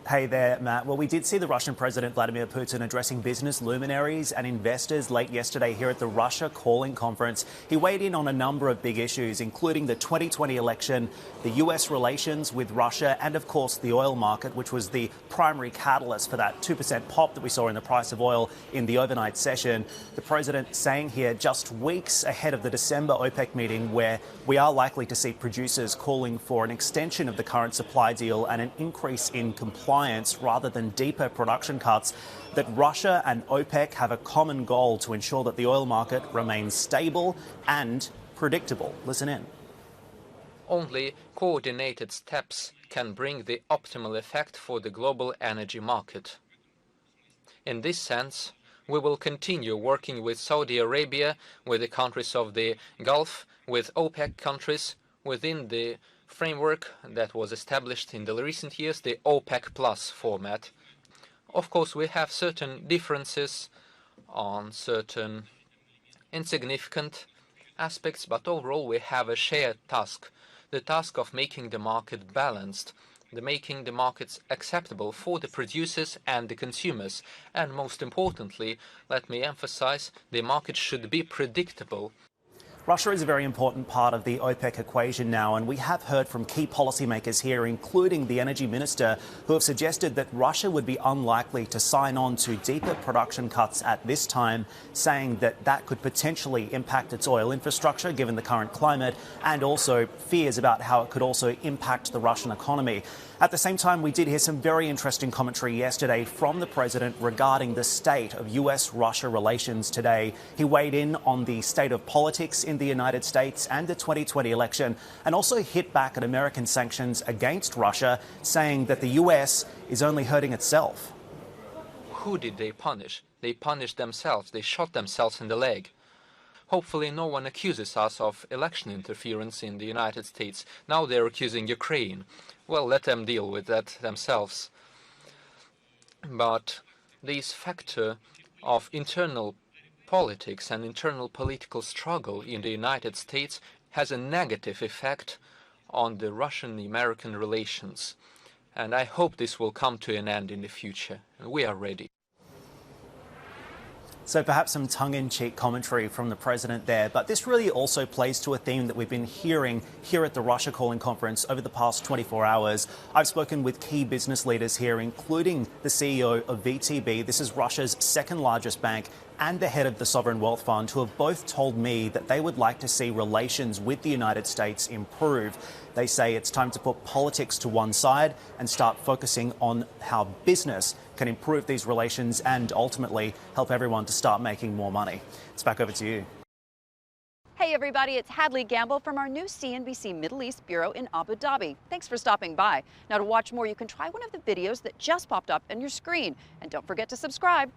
Hey there, Matt. Well, we did see the Russian President Vladimir Putin addressing business luminaries and investors late yesterday here at the Russia Calling Conference. He weighed in on a number of big issues, including the 2020 election, the US relations with Russia, and of course the oil market, which was the primary catalyst for that 2% pop that we saw in the price of oil in the overnight session. The president saying here just weeks ahead of the December OPEC meeting, where we are likely to see producers calling for an extension of the current supply deal and an increase in compliance rather than deeper production cuts, that Russia and OPEC have a common goal to ensure that the oil market remains stable and predictable. Listen in. Only coordinated steps can bring the optimal effect for the global energy market. In this sense, we will continue working with Saudi Arabia, with the countries of the Gulf, with OPEC countries, within the framework that was established in the recent years, the OPEC Plus format. Of course, we have certain differences on certain insignificant aspects, but overall we have a shared task, the task of making the market balanced, making the markets acceptable for the producers and the consumers. And most importantly, let me emphasize, the market should be predictable. Russia is a very important part of the OPEC equation now, and we have heard from key policymakers here, including the energy minister, who have suggested that Russia would be unlikely to sign on to deeper production cuts at this time, saying that that could potentially impact its oil infrastructure given the current climate, and also fears about how it could also impact the Russian economy. At the same time, we did hear some very interesting commentary yesterday from the president regarding the state of US-Russia relations today. He weighed in on the state of politics in the United States and the 2020 election, and also hit back at American sanctions against Russia, saying that the US is only hurting itself. Who did they punish? They punished themselves. They shot themselves in the leg. Hopefully no one accuses us of election interference in the United States. Now they're accusing Ukraine. Well, let them deal with that themselves. But this factor of internal politics and internal political struggle in the United States has a negative effect on the Russian-American relations. And I hope this will come to an end in the future. We are ready. So perhaps some tongue-in-cheek commentary from the president there, but this really also plays to a theme that we've been hearing here at the Russia Calling Conference over the past 24 hours. I've spoken with key business leaders here, including the CEO of VTB. This is Russia's second largest bank, and the head of the Sovereign Wealth Fund, who have both told me that they would like to see relations with the United States improve. They say it's time to put politics to one side and start focusing on how business can improve these relations and ultimately help everyone to start making more money. It's back over to you. Hey everybody, it's Hadley Gamble from our new CNBC Middle East Bureau in Abu Dhabi. Thanks for stopping by. Now to watch more, you can try one of the videos that just popped up on your screen. And don't forget to subscribe.